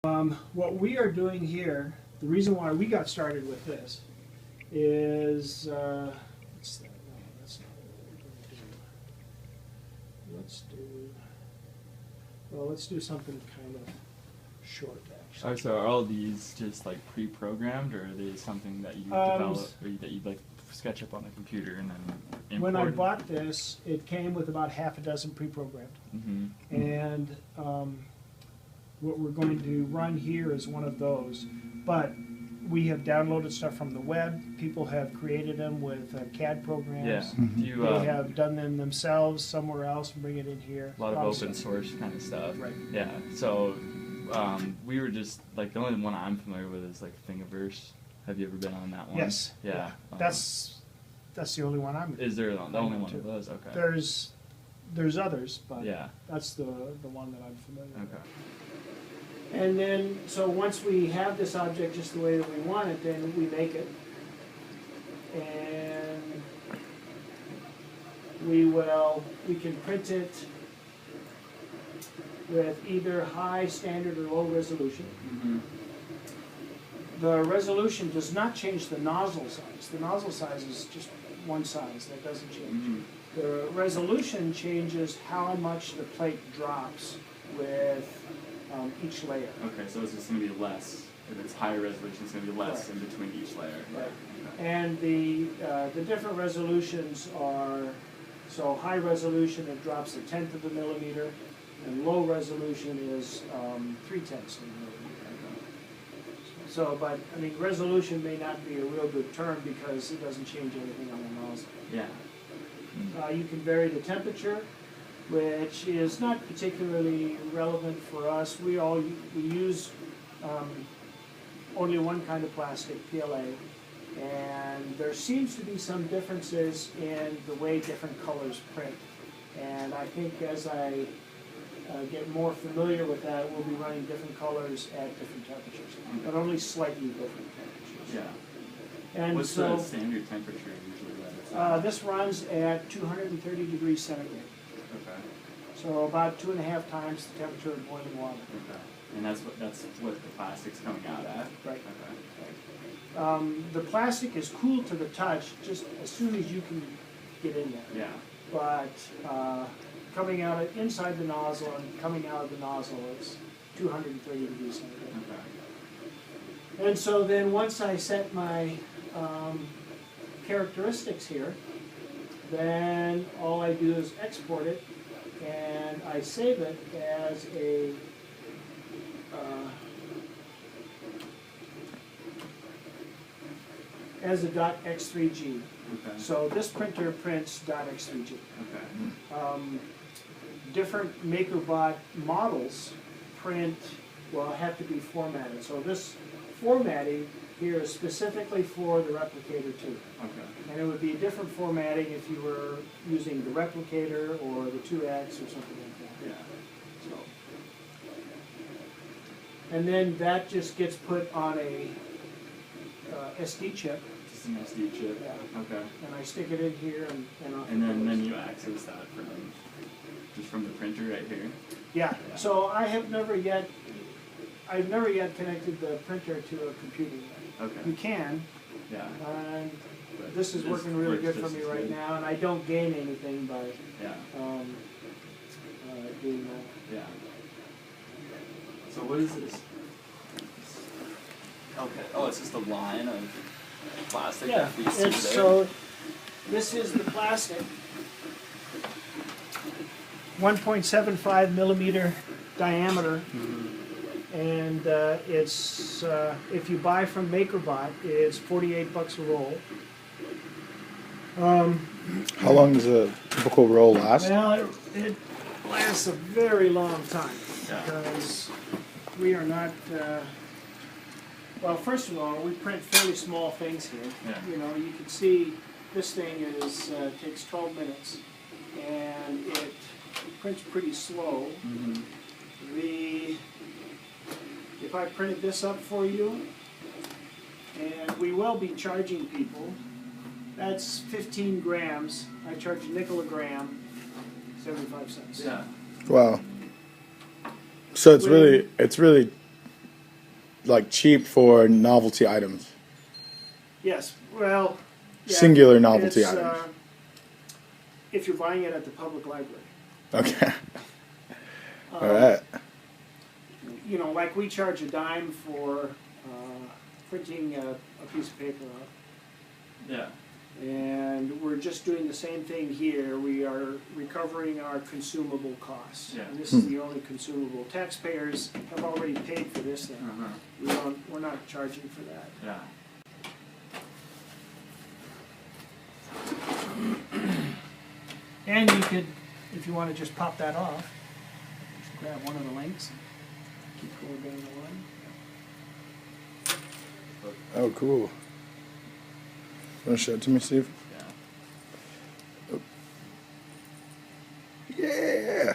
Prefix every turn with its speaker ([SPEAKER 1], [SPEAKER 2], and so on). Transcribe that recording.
[SPEAKER 1] What we are doing here, the reason why we got started with this is, what's that? No, that's not what we're going to do. Let's do something kind of short, actually.
[SPEAKER 2] Oh, so are all these just like pre-programmed, or are they something that you develop, or that you like sketch up on the computer and then import?
[SPEAKER 1] When I bought this, it came with about half a dozen pre-programmed.
[SPEAKER 2] Mm-hmm.
[SPEAKER 1] And what we're going to run here is one of those. But we have downloaded stuff from the web. People have created them with CAD programs.
[SPEAKER 2] Yeah.
[SPEAKER 3] Mm-hmm.
[SPEAKER 2] Do you,
[SPEAKER 1] They have done them themselves somewhere else and bring it in here.
[SPEAKER 2] a lot of open source kind of stuff.
[SPEAKER 1] Right.
[SPEAKER 2] Yeah. So we were just like, the only one I'm familiar with is like Thingiverse. Have you ever been on that one?
[SPEAKER 1] Yes.
[SPEAKER 2] Yeah.
[SPEAKER 1] That's the only one I'm.
[SPEAKER 2] Is there the only one of those? Okay.
[SPEAKER 1] There's others, but
[SPEAKER 2] Yeah.
[SPEAKER 1] that's the one that I'm familiar with.
[SPEAKER 2] Okay.
[SPEAKER 1] And then, so once we have this object just the way that we want it, then we make it. And we can print it with either high, standard, or low resolution.
[SPEAKER 2] Mm-hmm.
[SPEAKER 1] The resolution does not change the nozzle size. The nozzle size is just one size, that doesn't change.
[SPEAKER 2] Mm-hmm.
[SPEAKER 1] The resolution changes how much the plate drops with each layer.
[SPEAKER 2] Okay, so it's just going to be less. If it's higher resolution, it's going to be less
[SPEAKER 1] Right.
[SPEAKER 2] in between each layer.
[SPEAKER 1] Right.
[SPEAKER 2] Okay.
[SPEAKER 1] And the different resolutions are, so high resolution, it drops 1/10 of a millimeter, and low resolution is 3/10 of a millimeter. So, but, I mean, resolution may not be a real good term because it doesn't change anything on the nozzle.
[SPEAKER 2] Yeah.
[SPEAKER 1] You can vary the temperature, which is not particularly relevant for us. We use only one kind of plastic, PLA, and there seems to be some differences in the way different colors print. And I think as I get more familiar with that, we'll be running different colors at different temperatures, but only slightly different temperatures.
[SPEAKER 2] Yeah.
[SPEAKER 1] And
[SPEAKER 2] What's
[SPEAKER 1] so
[SPEAKER 2] the standard temperature usually that it's at?
[SPEAKER 1] this runs at 230 degrees centigrade.
[SPEAKER 2] Okay.
[SPEAKER 1] So about 2.5 times the temperature of boiling water.
[SPEAKER 2] Okay. And that's what the plastic's coming out at?
[SPEAKER 1] Right.
[SPEAKER 2] Okay.
[SPEAKER 1] The plastic is cool to the touch just as soon as you can get in there.
[SPEAKER 2] Yeah.
[SPEAKER 1] But coming out inside the nozzle and coming out of the nozzle is 230 degrees centigrade.
[SPEAKER 2] Okay.
[SPEAKER 1] And so then once I set my characteristics here, then all I do is export it, and I save it as a .x3g.
[SPEAKER 2] Okay.
[SPEAKER 1] So this printer prints .x3g.
[SPEAKER 2] Okay.
[SPEAKER 1] Different MakerBot models print, have to be formatted. So this formatting here is specifically for the replicator too.
[SPEAKER 2] Okay.
[SPEAKER 1] And it would be a different formatting if you were using the replicator or the 2X or something like that.
[SPEAKER 2] Yeah.
[SPEAKER 1] So, and then that just gets put on a SD chip.
[SPEAKER 2] Just an SD chip.
[SPEAKER 1] Yeah.
[SPEAKER 2] Okay.
[SPEAKER 1] And I stick it in here and off.
[SPEAKER 2] And
[SPEAKER 1] it goes.
[SPEAKER 2] then you access that from the printer right here.
[SPEAKER 1] Yeah.
[SPEAKER 2] Yeah.
[SPEAKER 1] So I've never yet connected the printer to a computer yet.
[SPEAKER 2] Okay.
[SPEAKER 1] You can,
[SPEAKER 2] Yeah.
[SPEAKER 1] and
[SPEAKER 2] But
[SPEAKER 1] this is working really
[SPEAKER 2] works
[SPEAKER 1] good for
[SPEAKER 2] just
[SPEAKER 1] me
[SPEAKER 2] as
[SPEAKER 1] right
[SPEAKER 2] good.
[SPEAKER 1] now, and I don't gain anything by
[SPEAKER 2] Yeah.
[SPEAKER 1] doing that.
[SPEAKER 2] Yeah. So what is this? Okay. Oh, it's just a line of plastic.
[SPEAKER 1] Yeah,
[SPEAKER 2] that these two
[SPEAKER 1] it's
[SPEAKER 2] there?
[SPEAKER 1] so, this is the plastic, 1.75 millimeter diameter, and it's, if you buy from MakerBot, it's $48 a roll.
[SPEAKER 3] How long does a typical roll last?
[SPEAKER 1] Well, it lasts a very long time,
[SPEAKER 2] Yeah.
[SPEAKER 1] because we are not, well, first of all, we print fairly small things here.
[SPEAKER 2] Yeah.
[SPEAKER 1] You know, you can see this thing takes 12 minutes, and it prints pretty slow.
[SPEAKER 2] Mm-hmm.
[SPEAKER 1] If I printed this up for you, and we will be charging people, that's 15 grams. I charge a nickel a gram, 75 cents.
[SPEAKER 2] Yeah.
[SPEAKER 3] Wow. So it's really like cheap for novelty items.
[SPEAKER 1] Yes, well. Yeah,
[SPEAKER 3] Singular novelty
[SPEAKER 1] it's,
[SPEAKER 3] items.
[SPEAKER 1] If you're buying it at the public library.
[SPEAKER 3] Okay. All right.
[SPEAKER 1] You know, like we charge a dime for printing a piece of paper out.
[SPEAKER 2] Yeah.
[SPEAKER 1] And we're just doing the same thing here. We are recovering our consumable costs.
[SPEAKER 2] Yeah.
[SPEAKER 1] And this is the only consumable. Taxpayers have already paid for this thing. We're not charging for that.
[SPEAKER 2] Yeah.
[SPEAKER 1] And you could, if you want to just pop that off, just grab one of the links and keep going down the line.
[SPEAKER 3] Oh, cool. Want to show it to me, Steve?
[SPEAKER 2] Yeah.
[SPEAKER 3] Yeah.